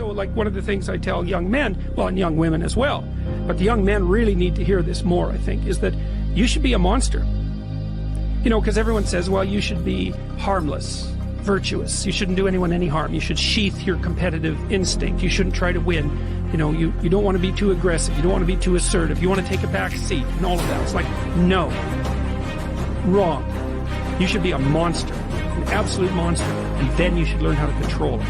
so like one of the things I tell young men, well, and young women as well, but the young men really need to hear this more, I think, is that you should be a monster. You know, because everyone says, well, you should be harmless, virtuous. You shouldn't do anyone any harm. You should sheath your competitive instinct. You shouldn't try to win. You know, you don't want to be too aggressive. You don't want to be too assertive. You want to take a back seat and all of that. It's like, no. Wrong. You should be a monster, an absolute monster, and then you should learn how to control it.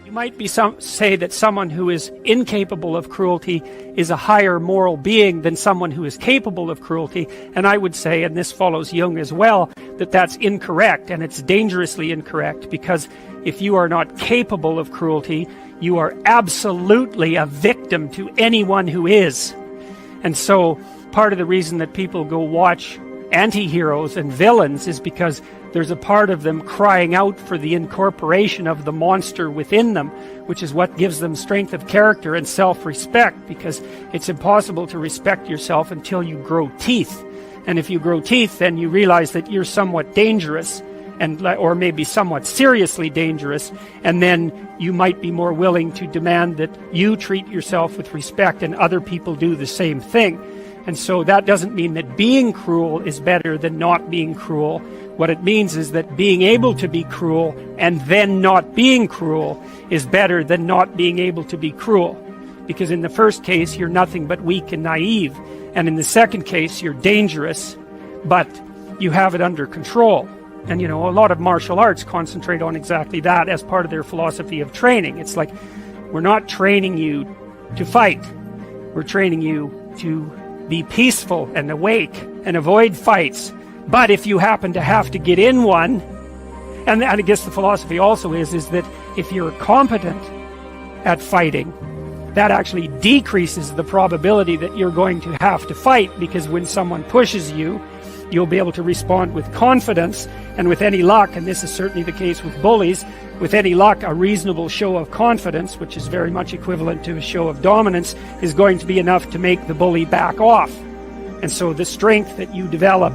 You might say that someone who is incapable of cruelty is a higher moral being than someone who is capable of cruelty, and I would say, and this follows Jung as well, that that's incorrect, and it's dangerously incorrect, because if you are not capable of cruelty, you are absolutely a victim to anyone who is. And so part of the reason that people go watch anti-heroes and villains is because there's a part of them crying out for the incorporation of the monster within them, which is what gives them strength of character and self-respect, because it's impossible to respect yourself until you grow teeth. And if you grow teeth, then you realize that you're somewhat dangerous, or maybe somewhat seriously dangerous, and then you might be more willing to demand that you treat yourself with respect and other people do the same thing. And so that doesn't mean that being cruel is better than not being cruel. What it means is that being able to be cruel and then not being cruel is better than not being able to be cruel. Because in the first case, you're nothing but weak and naive. And in the second case, you're dangerous, but you have it under control. And you know, a lot of martial arts concentrate on exactly that as part of their philosophy of training. It's like, we're not training you to fight. We're training you to be peaceful and awake and avoid fights. But if you happen to have to get in one, and I guess the philosophy also is that if you're competent at fighting, that actually decreases the probability that you're going to have to fight, because when someone pushes you, you'll be able to respond with confidence, and with any luck, and this is certainly the case with bullies, with any luck, a reasonable show of confidence, which is very much equivalent to a show of dominance, is going to be enough to make the bully back off. And so the strength that you develop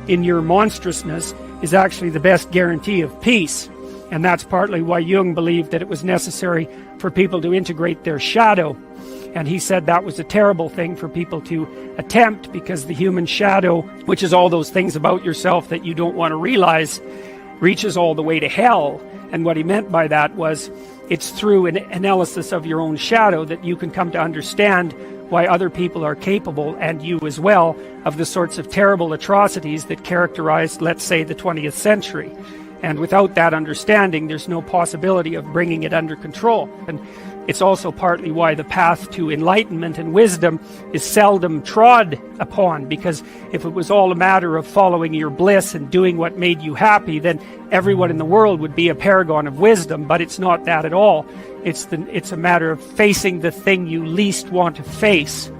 in your monstrousness is actually the best guarantee of peace. And that's partly why Jung believed that it was necessary for people to integrate their shadow. And he said that was a terrible thing for people to attempt, because the human shadow, which is all those things about yourself that you don't want to realize, reaches all the way to hell. And what he meant by that was, it's through an analysis of your own shadow that you can come to understand why other people are capable, and you as well, of the sorts of terrible atrocities that characterized, let's say, the 20th century. And without that understanding, there's no possibility of bringing it under control. And it's also partly why the path to enlightenment and wisdom is seldom trod upon, because if it was all a matter of following your bliss and doing what made you happy, then everyone in the world would be a paragon of wisdom. But it's not that at all. It's a matter of facing the thing you least want to face.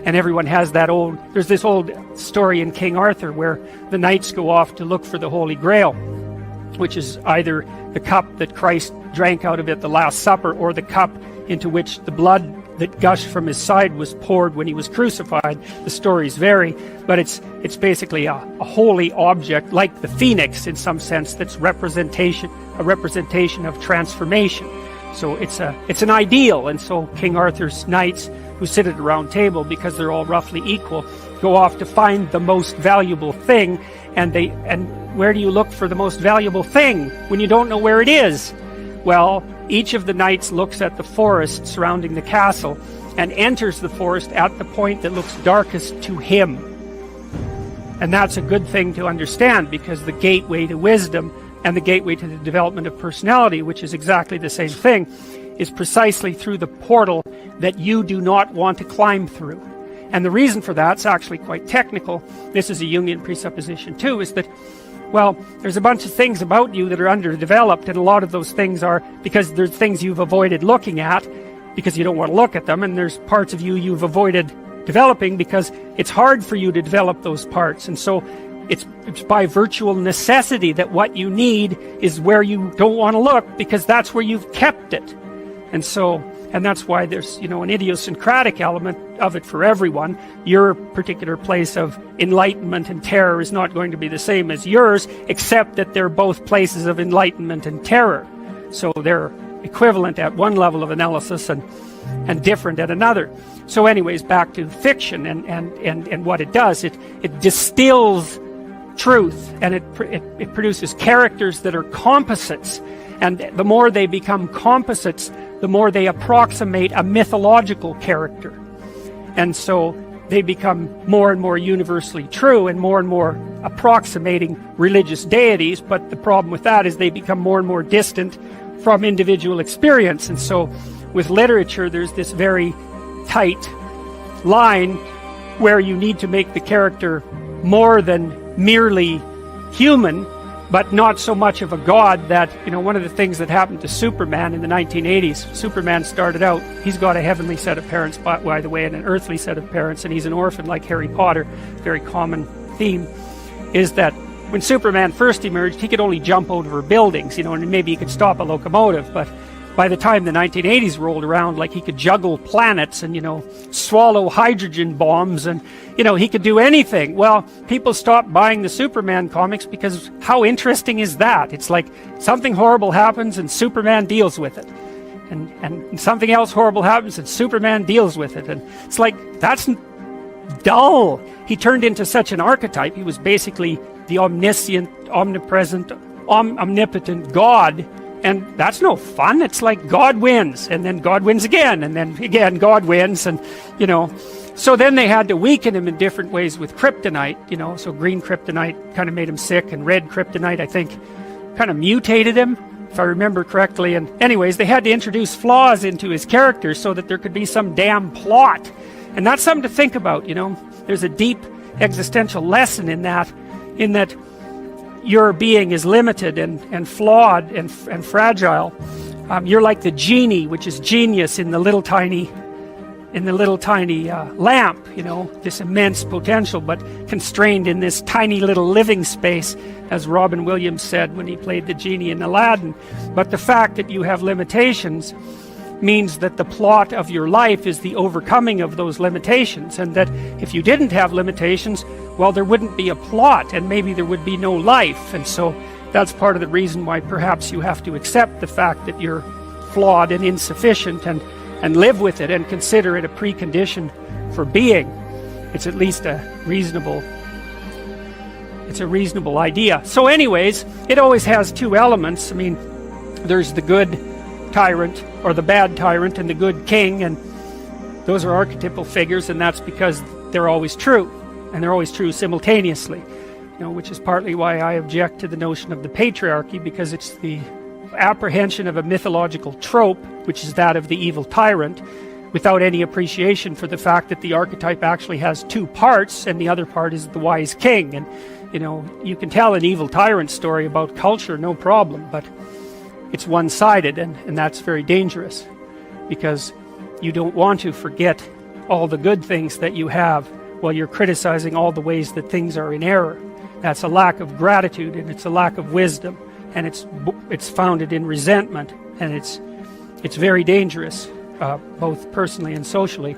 And everyone has that there's this old story in King Arthur where the knights go off to look for the Holy Grail, which is either the cup that Christ drank out of at the Last Supper, or the cup into which the blood that gushed from his side was poured when he was crucified. The stories vary, but it's basically a holy object, like the phoenix in some sense, that's a representation of transformation. So it's an ideal. And so King Arthur's knights, who sit at a round table because they're all roughly equal, go off to find the most valuable thing. And where do you look for the most valuable thing when you don't know where it is? Well, each of the knights looks at the forest surrounding the castle and enters the forest at the point that looks darkest to him. And that's a good thing to understand, because the gateway to wisdom and the gateway to the development of personality, which is exactly the same thing, is precisely through the portal that you do not want to climb through. And the reason for that's actually quite technical. This is a Jungian presupposition too, is that, well, there's a bunch of things about you that are underdeveloped, and a lot of those things are because there's things you've avoided looking at because you don't want to look at them, and there's parts of you you've avoided developing because it's hard for you to develop those parts. And so it's by virtual necessity that what you need is where you don't want to look, because that's where you've kept it. And that's why there's, an idiosyncratic element of it for everyone. Your particular place of enlightenment and terror is not going to be the same as yours, except that they're both places of enlightenment and terror. So they're equivalent at one level of analysis and different at another. So anyways, back to fiction and what it does, it distills truth, and it produces characters that are composites, and the more they become composites, the more they approximate a mythological character, and so they become more and more universally true and more approximating religious deities. But the problem with that is they become more and more distant from individual experience. And so with literature, there's this very tight line where you need to make the character more than merely human, but not so much of a god that, one of the things that happened to Superman in the 1980s, Superman started out, he's got a heavenly set of parents, by the way, and an earthly set of parents, and he's an orphan like Harry Potter. Very common theme is that when Superman first emerged, he could only jump over buildings, and maybe he could stop a locomotive, but by the time the 1980s rolled around, like, he could juggle planets and, swallow hydrogen bombs, and, he could do anything. Well, people stopped buying the Superman comics because how interesting is that? It's like something horrible happens and Superman deals with it. And something else horrible happens and Superman deals with it. And it's like, that's dull. He turned into such an archetype. He was basically the omniscient, omnipresent, omnipotent God. And that's no fun. It's like God wins, and then God wins again, and then again God wins, and so then they had to weaken him in different ways with kryptonite, so green kryptonite kind of made him sick, and red kryptonite, I think, kind of mutated him, if I remember correctly. And anyways, they had to introduce flaws into his character so that there could be some damn plot. And that's something to think about. There's a deep existential lesson in that your being is limited and flawed and fragile. You're like the genie, which is genius in the little tiny lamp, this immense potential, but constrained in this tiny little living space, as Robin Williams said when he played the genie in Aladdin. But the fact that you have limitations means that the plot of your life is the overcoming of those limitations, and that if you didn't have limitations, well, there wouldn't be a plot, and maybe there would be no life. And so that's part of the reason why perhaps you have to accept the fact that you're flawed and insufficient, and live with it and consider it a precondition for being. It's at least a reasonable idea. So anyways, it always has two elements. I mean, there's the good tyrant or the bad tyrant and the good king, and those are archetypal figures, and that's because they're always true, and they're always true simultaneously, which is partly why I object to the notion of the patriarchy, because it's the apprehension of a mythological trope, which is that of the evil tyrant, without any appreciation for the fact that the archetype actually has two parts, and the other part is the wise king. And you can tell an evil tyrant story about culture, no problem, but it's one-sided, and that's very dangerous, because you don't want to forget all the good things that you have while you're criticizing all the ways that things are in error. That's a lack of gratitude, and it's a lack of wisdom, and it's founded in resentment, and it's very dangerous, both personally and socially.